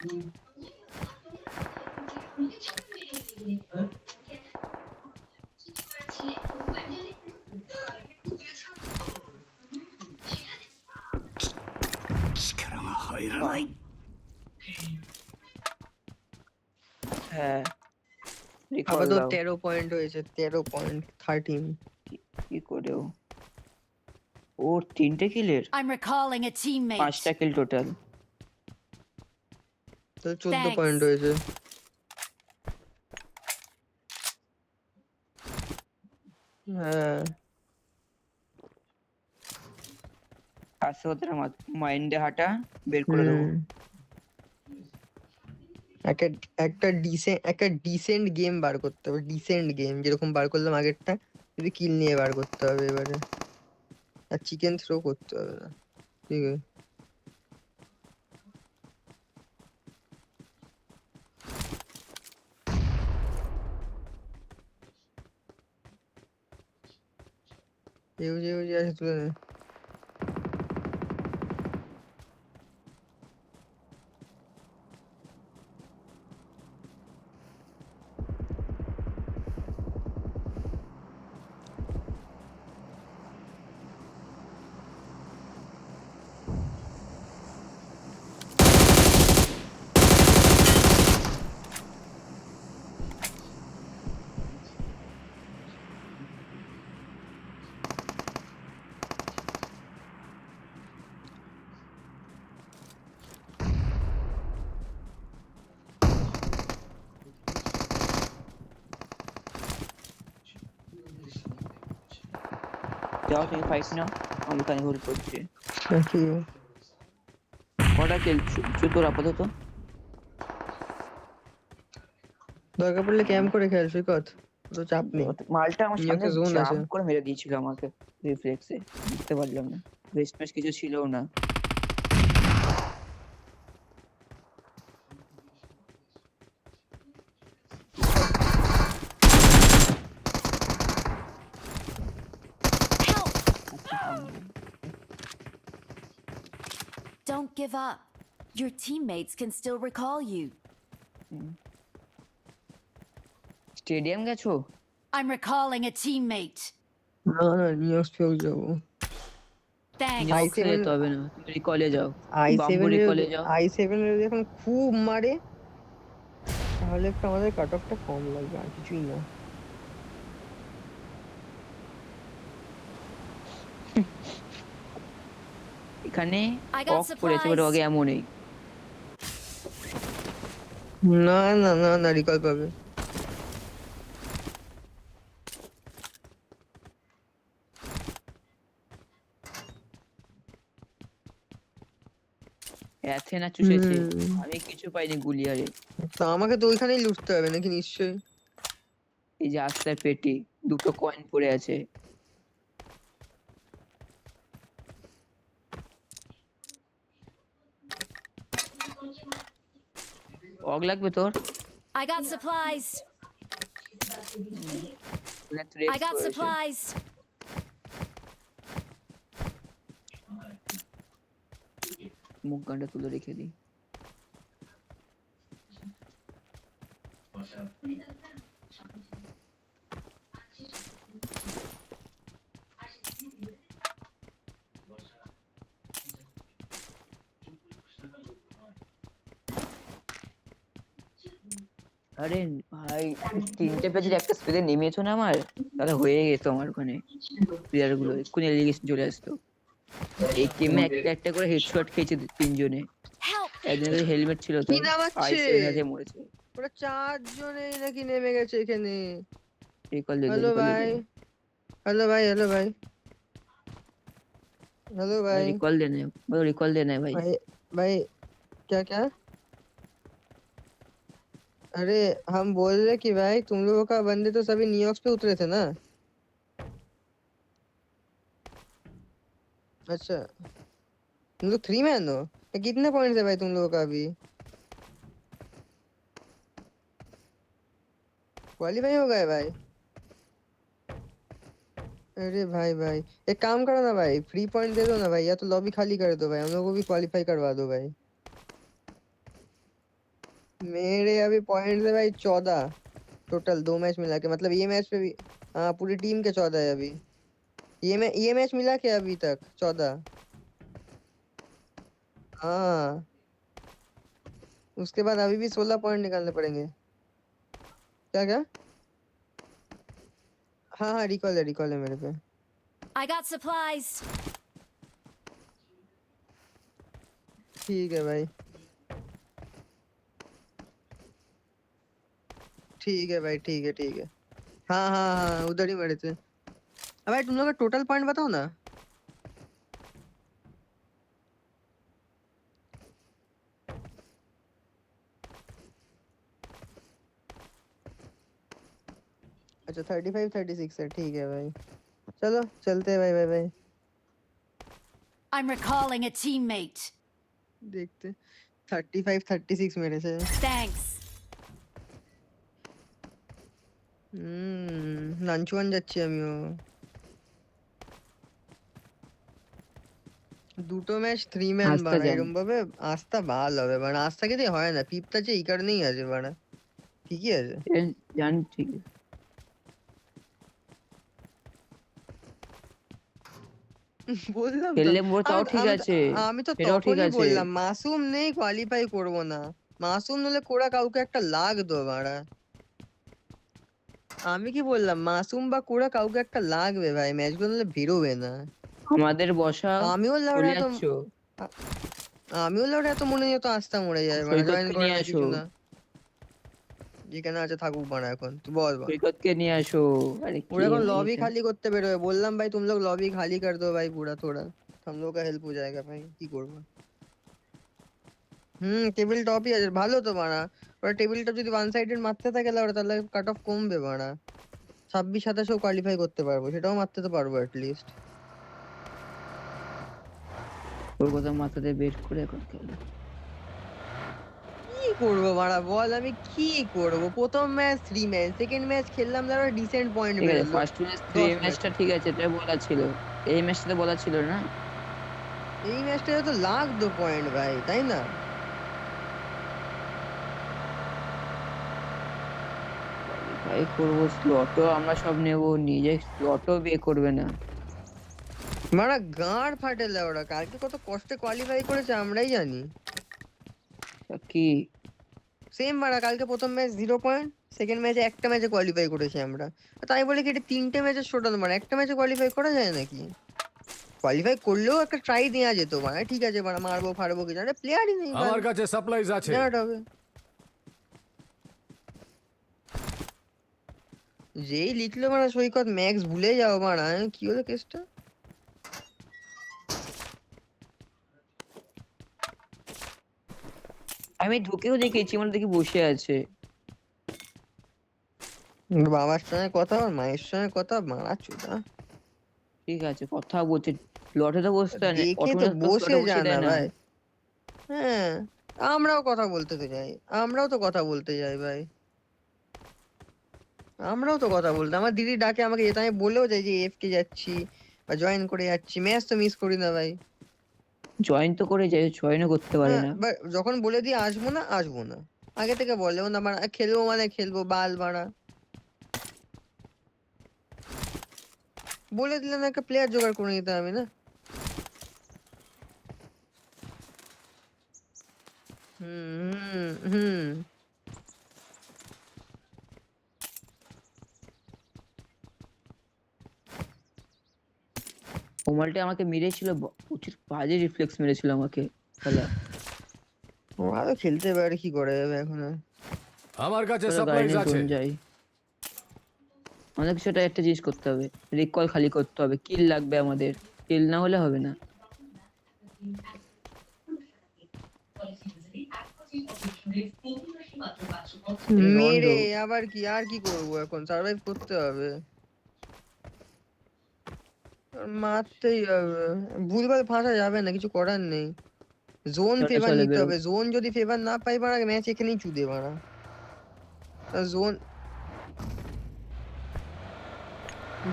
হ্যাঁ রিকল আপাতত দাও 13 পয়েন্ট হয়েছে, 13.13। কি করে ওর 3টে কিলের I'm recalling a teammate. 5টা কিল টোটাল। তো 14 Thanks. পয়েন্ট হয়েছে। হ্যাঁ আসে ওদের মাইন্ডে হাঁটা বের করে দেবো। একটা ডিসেন্ট গেম বার করতে হবে, ডিসেন্ট গেম যেরকম বার করলাম আগেরটা, যদি কিল নিয়ে বার করতে হবে এবারে, আর চিকেন থ্রো করতে হবে না। ঠিক আছে আছে তুলে নে। যাও তুমি ফাইট নাও, আমি এখানে হোল্ড করছি। ঠিক আছে কটা কিল তোর আপাতত? দরকার পড়লে ক্যাম্প করে খেল সৈকত, তো চাপ নেই। মালটা আমার সামনে একটা জোন আছে। জাম্প করে মেরে দিয়েছিল আমাকে রিফ্লেক্সে, বুঝতে পারলাম না বেস্ট ম্যাচ কিছু ছিল না। Help! Don't give up. Your teammates can still recall you. Stadium গেছো? I'm recalling a teammate. না না নিউজ পেও যাবো। Thanks. নিউজে যেতে হবে না, তুমি রিকলে যাও, i7 বাম্বু রিকলে যাও। i7 এর যখন খুব মারে তাহলে একটু আমাদের কাট অফটা কম লাগবে, আর কিছুই না। এখানে I got অফ করেছে বলে supplies. আগে এমনই। না না না না রিকল পাবে। অ্যাথেনা চুষেছে, হুম। আমি কিছু পাইনি গুলিয়ারে। তো আমাকে তো ওইখানেই লুটতে হবে নাকি নিশ্চয়ই। এই যে আস্তার পেটি 2টো কয়েন পড়ে আছে। অগ লাগবে তোর? I got supplies. I got supplies. মুখ গানটা তুলে রেখে দিই। আরে ভাই 3টে পেজের একটা স্পেলে নেমেছো না আমার, তাহলে হয়ে গেছে আমার ওখানে প্লেয়ার গুলো এক্ষুনি এলিগেশন চলে আসতো। এই টিমে একটা একটা করে হেডশট খেয়েছে 3জনে, Help! একজনের হেলমেট ছিল তো কি নামাচ্ছে? i7 আছে মরেছে। ওরা 4 জনেই নাকি নেমে গেছে এখানে। রিকল দে হ্যালো রিকল ভাই, দে হ্যালো ভাই, হ্যালো ভাই, हेलो भाई। रिकॉल देना है, बोलो रिकॉल देना है भाई। भाई भाई क्या क्या? अरे हम बोल रहे कि भाई तुम लोगों का बंदे तो सभी न्यूयॉर्क पे उतरे थे ना? अच्छा तुम लोग 3 मैन हो? तो कितने पॉइंट्स है भाई तुम लोगों का अभी? क्वालीफाई हो गए भाई? अरे भाई भाई एक काम करो ना भाई, फ्री पॉइंट दे दो ना भाई, या तो लॉबी खाली कर दो भाई, हम लोगों को भी क्वालीफाई करवा दो भाई। मेरे अभी पॉइंट्स है भाई 14 टोटल, 2 मैच मिला के, मतलब ये मैच पे भी। हाँ पूरी टीम के 14 है अभी। ये मैच मिला के अभी तक 14। हाँ उसके बाद अभी भी 16 पॉइंट निकालने पड़ेंगे। क्या क्या? हाँ हाँ रिकॉल है मेरे पे। I got supplies. ठीक है भाई, ठीक है भाई, ठीक है। हाँ हाँ हाँ उधर ही मरे थे। अब भाई तुम लोग का टोटल पॉइंट बताओ ना। अच्छा 35 36 है, ठीक है भाई। चलो चलते हैं भाई, bye bye. I'm recalling a teammate. देखते 35 36 मेरे से। Thanks. নাঞ্চুয়ান যাচ্ছি আমিও। দুটো ম্যাচ 3 ম্যান আস্থা বাড়া, যান। এরকম ভাবে আস্থা ভালো হবে বাড়া, আস্থাকে দিয়ে হয় না, পিপটা যে এই কারণেই আছে বাড়া, ঠিকই আছে। জান ঠিক আছে। বললাম তো, খেললে মোর তাও আমি ঠিক আমি আছে, আমি তো সেটাও ঠিক তখনই আছে। বললাম মাসুম নেই, কোয়ালিফাই করব না। মাসুম হলে কোরা কাউকে একটা লাগতো বাড়া। আমি কি বললাম, মাসুম বা কোরা কাউকে একটা লাগবে ভাই, ম্যাচগুলো নাহলে বেরোবে না। আমাদের বসাও, আমিও লাউডা চলে এত যাচ্ছ। আ- আমিও লাউডা এত মনে যেত আস্থা মরে যায় বাড়া, জয়েন সৈকতকে করে নিয়ে না আসো, কিছু না। যেখানে আছে থাকুক বাড়া, এখন তুই বল বল। সৈকতকে নিয়ে আসো। আরে ওরা কে এখন ভাই लॉबी এটা? खाली করতে বেরোবে, বললাম ভাই तुम लोग लॉबी खाली कर दो भाई पूरा थोड़ा, हम लोग का हेल्प हो जाएगा भाई, কি করব। টেবিল টপই আছে, ভালো তো বাড়া। ওরা টেবিলটা যদি ওয়ান সাইডেড মারতে থাকে ওরা, তাহলে কাট অফ কমবে বাড়া। 26 27 কোয়ালিফাই করতে পারবো, সেটাও মারতে তো পারবো অ্যাট লিস্ট। তোর কথা মাথাতে বের করে এখন খেলো। কি করবো বাড়া বল, আমি কি করব? প্রথম ম্যাচ 3 ম্যাচ, সেকেন্ড ম্যাচ খেললাম তারপর ডিসেন্ট পয়েন্ট ঠিক আছে, বেরোলো ফার্স্ট ম্যাচ 10 ম্যাচটা ম্যাচে। ঠিক আছে, এটা বলা ছিল। এই ম্যাচটা তো বলা ছিল না। এই ম্যাচটাতে তো লাগতো পয়েন্ট ভাই, তাই না? ভাই করবো স্লটও আমরা সব নেবো, নিজে স্লটও বিয়ে করবে না। মারা গাঁড় ফাটে ওরা, কালকে কত কষ্টে কোয়ালিফাই করেছে আমরাই জানি। তা কি সেম মারা, কালকে প্রথম ম্যাচ 0 পয়েন্ট, সেকেন্ড ম্যাচে একটা ম্যাচে কোয়ালিফাই করেছি আমরা। তাই বলে কি এটা 3টে ম্যাচের টোটাল, মানে একটা ম্যাচে কোয়ালিফাই করা যায় নাকি? কোয়ালিফাই করলেও একটা ট্রাই দেওয়া যেত, মানে ঠিক আছে মানে মারবো ফাড়বো কিছু, আরে প্লেয়ারই নেই আমার ভালো, কাছে সাপ্লাইজ আছে। বিরাট হবে। যেই লিখলো মানে সৈকত ম্যাক্স ভুলে যাও মারা, কি হলো কেসটা? আমি ঢুকেও দেখেছি, মানে দেখি বসে আছে। বাবার সঙ্গে কথা আর মায়ের সঙ্গে কথা, মারা চোদা। ঠিক আছে, কথা বলছে, লটে তো বসতে হয় না, দেখে তো অটোমেটিক তো বসে স্লটে যা বসিয়ে না দেয় না। ভাই। হ্যাঁ আমরাও কথা বলতে তো যাই, আমরাও তো কথা বলতে যাই ভাই, আমরাও তো কথা বলতে, আমার দিদি ডাকে আমাকে যেতে, আমি বলেও যাই যে এফ কে যাচ্ছি বা জয়েন করে যাচ্ছি, ম্যাচ তো মিস করি না ভাই। জয়েন তো করে যায়, জয়েনও করতে পারে হ্যাঁ না। যখন বলে দিই আসবো না আসবো না, আগে থেকে বলেও না মানে খেলবো, মানে খেলবো বাল বাড়া। বলে দিলে না একটা প্লেয়ার জোগাড় করে নিতে হবে না। হুম হুম হুম। ওমালটা আমাকে মেরেছিল, প্রচুর বাজে রিফ্লেক্স মেরেছিল আমাকে শালা। আরো খেলতে পারে, কি করে যাবে এখন আর। আমার কাছে চলো গাড়ি সাপ্লাইজ নিয়ে আছে। টোন যাই। আমাদের সেটা একটা জিনিস করতে হবে, রিকল খালি করতে হবে, কিল লাগবে আমাদের, কিল না হলে হবে না। মেরে আবার কি, আর কি করবো এখন, সার্ভাইভ করতে হবে, মারতেই হবে, ভুলভাল ফাঁসা যাবে না, কিছু করার নেই। জোন চলে ফেভার চলে নিতে বেরো। হবে, জোন যদি ফেভার না পাই মারা, ম্যাচ এখানেই চুদে মারা। জোন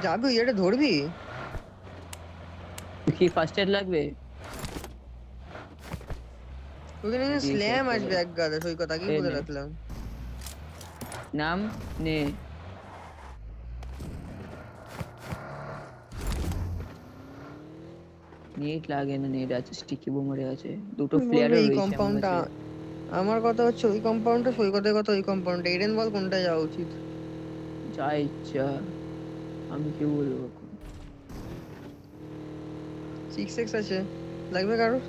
যাবি, ওই এটা ধরবি। কি ফার্স্ট এড লাগবে? ওখানে দিয়ে স্ল্যাম shot আসবে করে। এক গাদা, সৈকত আগেই এই বলে নে। রাখলাম। নাম নে। নেট লাগে না, নেট আছে, স্টিকি বোমারে আছে, দুটো তুমি বলবে ফ্লেয়ারও এই রয়েছে আমার কম্পাউন্ডটা, কাছে। আমার কথা হচ্ছে ওই কম্পাউন্ডটা, সৈকতের কথা ওই কম্পাউন্ডটা। এডেন বল কোনটা যাওয়া উচিত? যা ইচ্ছা, আমি কি বলবো এখন। 6x আছে, লাগবে কারোর?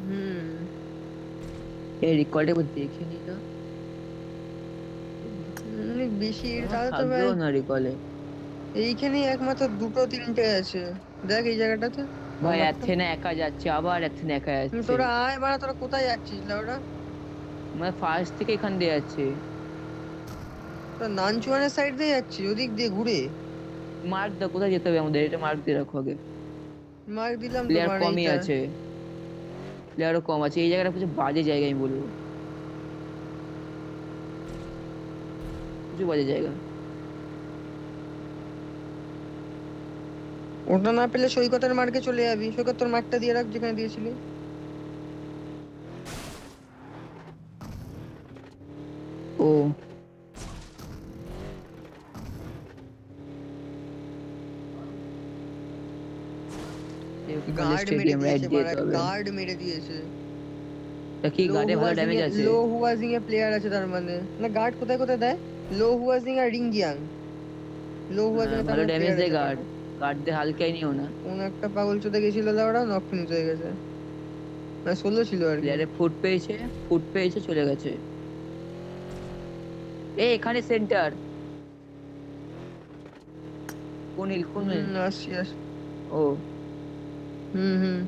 হুম। এই রিকর্ডে একবার দেখে নি তো, বেশি আমার তাহলে তো ভাই থাকবেও না রিকলে। এইখানেই একমাত্র দুটো তিনটে আছে। দেখ এই জায়গাটাতে ভাই নাম্বারটা। অ্যাথেনা একা যাচ্ছে, আবার অ্যাথেনা একা যাচ্ছে। তোরা আয় বাড়া, তোরা কোথায় যাচ্ছিস লাউডা? মানে ফার্স্ট থেকে এখান দিয়ে যাচ্ছে। তোরা নানচুয়ানের সাইড দিয়ে যাচ্ছিস, ওদিক দিয়ে ঘুরে। মার্ক দাও কোথায় যেতে হবে আমাদের, এটা মার্ক দিয়ে রাখো আগে। মার্ক দিলাম তো প্লেয়ার বাড়া কমই এইটা। আছে, প্লেয়ারও কম আছে, এই জায়গাটা কিছু বাজে জায়গা আমি বলবো, কিছু বাজে জায়গা। ওটা না পেলে সৈকতের মার্কে চলে যাবি। সৈকত তোর মার্কটা দিয়ে রাখ যেখানে দিয়েছিলি। ও গার্ড মেরে স্টেডিয়াম রাইট দিয়েছে দিয়ে বাড়া, যেতে হবে। গার্ড মেরে দিয়েছে। তা কি লো গার্ডে ভালো হুয়াজিং ড্যামেজ এ, আছে? লো হুয়াজিং এ প্লেয়ার আছে তার মানে। না গার্ড কোথায় কোথায় দেয়? লো হুয়াজিং আর রিংগিয়াং। লো হুয়াজিং এ তার ভালো মানে ড্যামেজ প্লেয়ার দেয় আছে গার্ড, বাড়া। গার্ড দিয়ে হালকাই নিও না। কোন একটা পাগল চোদে গেছিল লাউডা, নক ফিনিশ হয়ে গেছে। মানে 16 ছিল আর কি। প্লেয়ারে ফুট পেয়েছে, ফুট পেয়েছে, চলে গেছে। এখানে সেন্টার, কোনিল কোনিল। আসছি আসছি। ও হুম।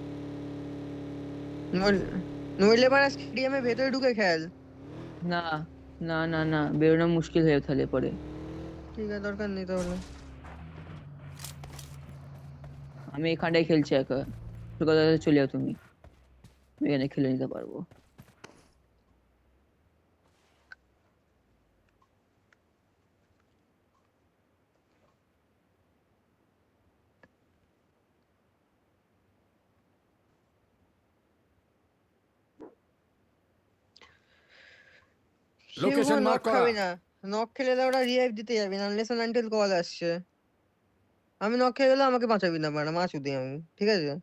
নইলে বাড়া স্টেডিয়ামের ভেতরে ঢুকে খেল। না, না বেরোনো মুশকিল হয়ে তাহলে পরে। ঠিক আছে, দরকার নেই তাহলে। আমি এখানটায় খেলছি একা, তো কথা চলে যাও তুমি, আমি এখানে খেলে নিতে পারবো। কেউ লোকেশন নক মার্ক করা। খাবে না। নক খেলে লাউডা রিভাইভ দিতে যাবি না, আনলেস আনটিল কল আসছে। আমি নক খেয়ে গেলে আমাকে বাঁচাবি না বাড়া, মাছুদি আমি, ঠিক আছে?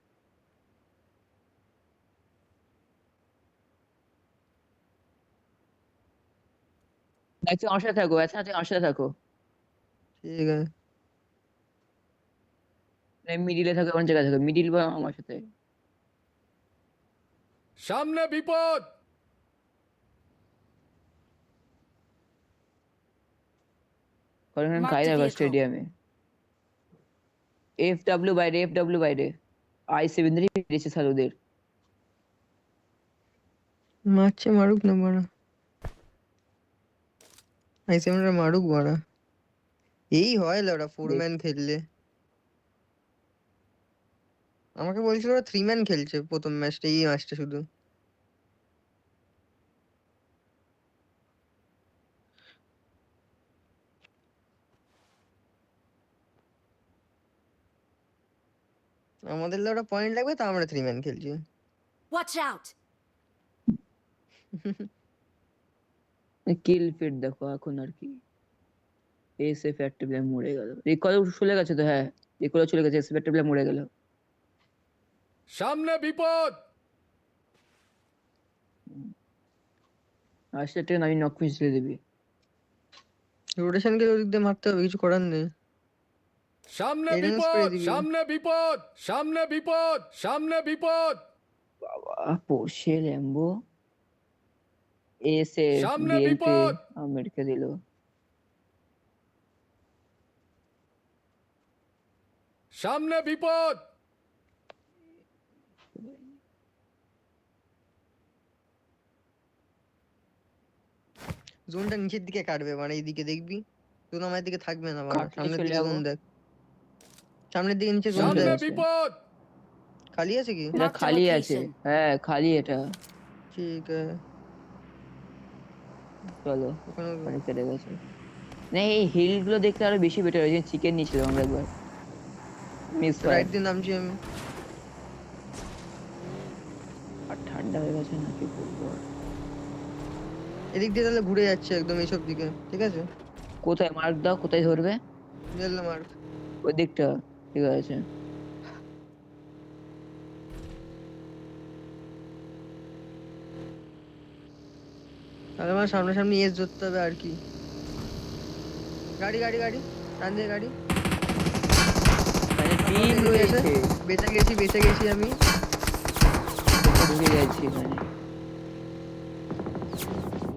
আচ্ছা আমার সাথে থাকো, আচ্ছা আচ্ছা আমার সাথে থাকো, ঠিক আছে। মিডিলে থাকো, কোন জায়গায় থাকো, মিডিল বা আমার সাথে। সামনে বিপদ। কারণ খাই Marked a থাকো vehicle. স্টেডিয়ামে। FW বাইরে, FW বাইরে, I7 ধরে পেরেছে সালুদের। মারছে মারুক না বাড়া, আইসিএমটা মারুক বাড়া। এই হয় লাউডা ফোর দেখ ম্যান খেললে। আমাকে বলছিল ওরা 3 ম্যান খেলছে প্রথম ম্যাচটা, এই ম্যাচটা শুধু। আমাদের লাউডা পয়েন্ট লাগবে তা আমরা 3 ম্যান খেলছি। Watch out! কিল ফিট দেখো এখন আর কি। এসএফ একটা প্লেয়ার মরে গেল, রিকল চলে গেছে তো, হ্যাঁ রিকল চলে গেছে, এসএফ একটা প্লেয়ার মরে গেল। সামনে বিপদ। আসলে ট্রেন আমি নক ফিনিশ ছেড়ে দিবি। রোটেশন কে ওদিক দিয়ে মারতে হবে, কিছু করার নেই। সামনে এডেন স্প্রে বিপদ, দিবি। সামনে বিপদ, সামনে বিপদ, সামনে বিপদ। বাবা পোর্শে ল্যাম্বো, এসএফ সামনে বিএলকে বিপদ, আমেরিকা দিল। সামনে বিপদ। জোনটা নিচের দিকে কাটবে মানে এইদিকে দেখবি, জোন আমার দিকে থাকবে না মানে। কাটলে সামনের চলে দিকে যাবো। জোন দেখ, সামনের দিকে নিচে জোন চলে দেখ। সামনে আসে, বিপদ। খালি আছে কি? এটা Marked a খালি আছে, location. হ্যাঁ খালি এটা। ঠিক আছে। চলো, ওখানে অনেক কেটে গেছে। না এই হিল গুলো দেখলে আরো বেশি বেটার হয়েছে, চিকেন নিয়েছিলাম আমরা একবার। মিস রাইট দিয়ে নামছি আমি। আর ঠান্ডা হয়ে গেছে না কি করবো আর। এদিক দিয়ে তাহলে ঘুরে যাচ্ছে একদম এইসব দিকে, ঠিক আছে? কোথায় মার্ক দাও, কোথায় ধরবে? দিলাম আর ওই দিকটা, ঠিক আছে। তাহলে আমার সামনাসামনি এস ধরতে হবে আর কি। গাড়ি গাড়ি গাড়ি, ডান দিকে গাড়ি। মানে টিম enemy রয়েছে, আছে। বেঁচে গেছি আমি। ঢুকে যাচ্ছি মানে।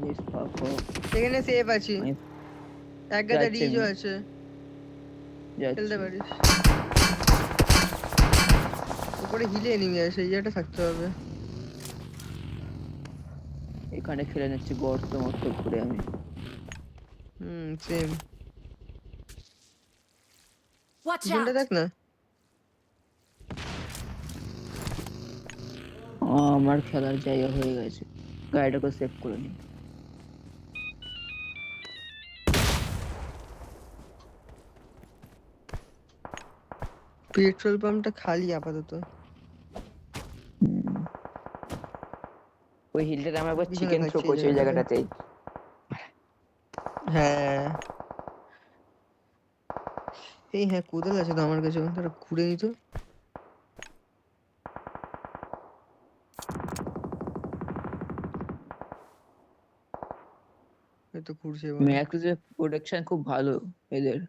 Let's fuck off. সেখানে সেফ আছি। আমি এক গাদা যাচ্ছি রিজও আমি। আছে, যাচ্ছি। খেলতে পারিস। উপরে হিলে এনিমি আছে, এই জায়গাটা থাকতে হবে। এখানে খেলে নিচ্ছি গর্ত মর্ত ঘুরে আমি। সেম। Watch পিছনটা out! দেখ না। আমার খেলার জায়গা হয়ে গেছে, গাড়িটাকে সেভ করে নি। পেট্রোল পাম্পটা খালি আপাতত। ওই হিলটাতে আমরা একবার পিছনে চিকেন থ্রো থাকছে এই করছি ওই জায়গাটাতে। জায়গাটাতেই। হ্যাঁ এই হ্যাঁ, কোদাল আছে তো আমার কাছে, তারা ঘুরে নিত। এই তো ঘুরছে এবার। ম্যাক্সের প্রোটেকশন খুব ভালো এদের।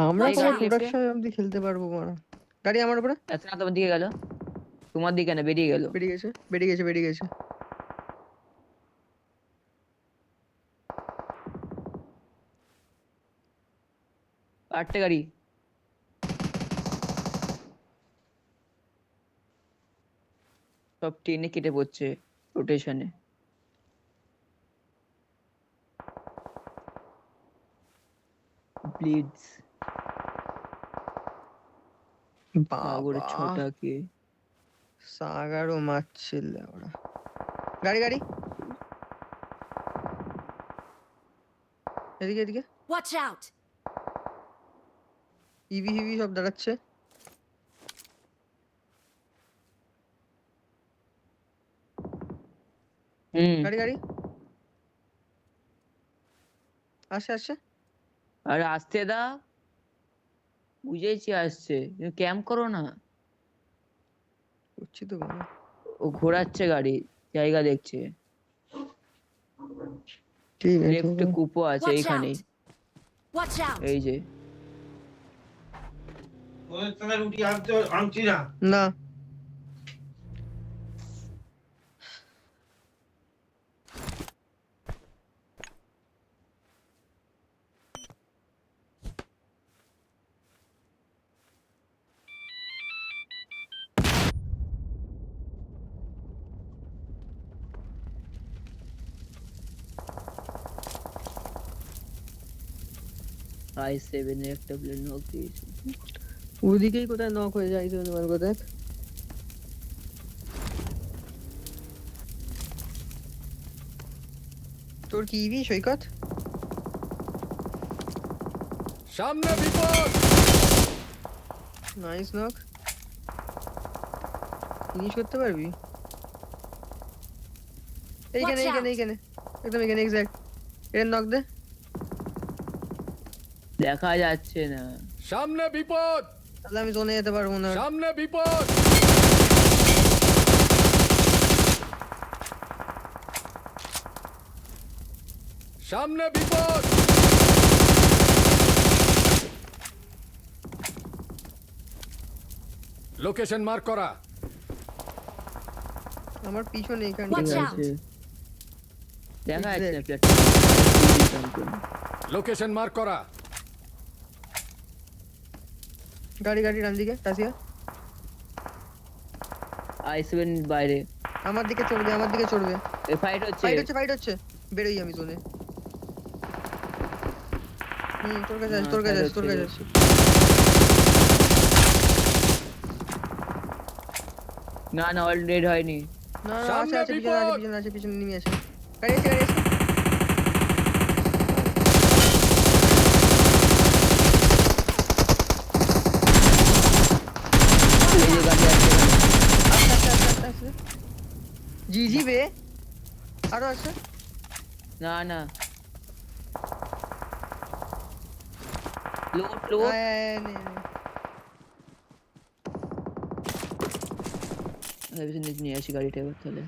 আমরা এই কোনো গাড়ি এসে প্রোডাকশন অবধি খেলতে পারবো মারা। গাড়ি আমার উপরে এত না তোমার দিকে গেল, তোমার দিকে না বেরিয়ে গেল। বেরিয়ে গেছে। আটটা গাড়ি। সব ট্রেনে কেটে পড়ছে রোটেশনে। ব্লিডস সাগরের বাবা ছটাকে। সাগারও মারছিল ওরা। গাড়ি গাড়ি এদিকে এদিকে। Watch out! ইভি হিভি সব দাঁড়াচ্ছে। গাড়ি গাড়ি আসছে। আরে আসতে দাও, বুঝেছি আসছে, তুমি ক্যাম্প করো না। করছি তো বাবা। ও ঘোরাচ্ছে গাড়ি, জায়গা দেখছে। ঠিক আছে লেফটে কুপো আছে Watch এইখানেই, out! Watch out! এই যে। না i7 এর একটা প্লেন নক দিয়েছি। ওদিকেই কোথায় নক হয়ে যায় তো তোমার কোথায়। তোর কি ইভি সৈকত? সামনে বিপদ! Nice knock. ফিনিশ করতে পারবি? এইখানে Watch out! একদম এখানে এক্স্যাক্ট। এর নক দে। দেখা যাচ্ছে না। সামনে বিপদ! তাহলে আমি জোনে যেতে পারবো না। সামনে বিপদ! সামনে বিপদ! লোকেশন মার্ক করা। আমার পিছনে এখানে Watch ঠিক out! আছে, দেখা যাচ্ছে না Exact. প্ল্যাটফর্ম। লোকেশন মার্ক করা। গাড়ি ডান দিকে তাসিয়া। i7 বাইরে। আমার দিকে চড়বে। এই ফাইট হচ্ছে। ফাইট হচ্ছে। বেরোই আমি জোনে। তোর কাছে হ্যাঁ, আছে। fight হচ্ছে। না না, অল ডেড হয়নি। না সামনে আছে বিপদ! পিছনে নেমে আছে। গাড়ি আছে। আরো আছে না না লোড লোড আয়, আয়, আয়, নে, নে। নিয়ে আসি গাড়িটা এবার তাহলে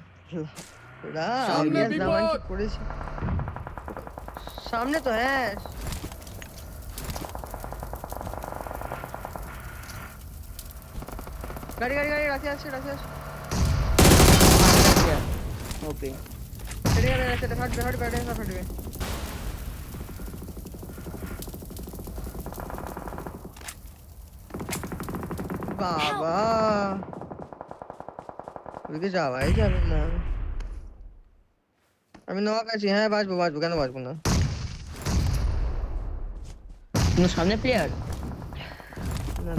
ওরা সামনে আলিয়াস জামান কি বিপদ! করেছে সামনে তো হ্যাঁ গাড়ি গাড়ি গাড়ি রাখে আছে ওকে ছেড়ে যাবে সেটা ফাটবে ফাটবে বাবা ওদিকে যাওয়াই যাবে না আমি নক আছি হ্যাঁ বাঁচবো কেন বাঁচবো না সামনে প্লেয়ার না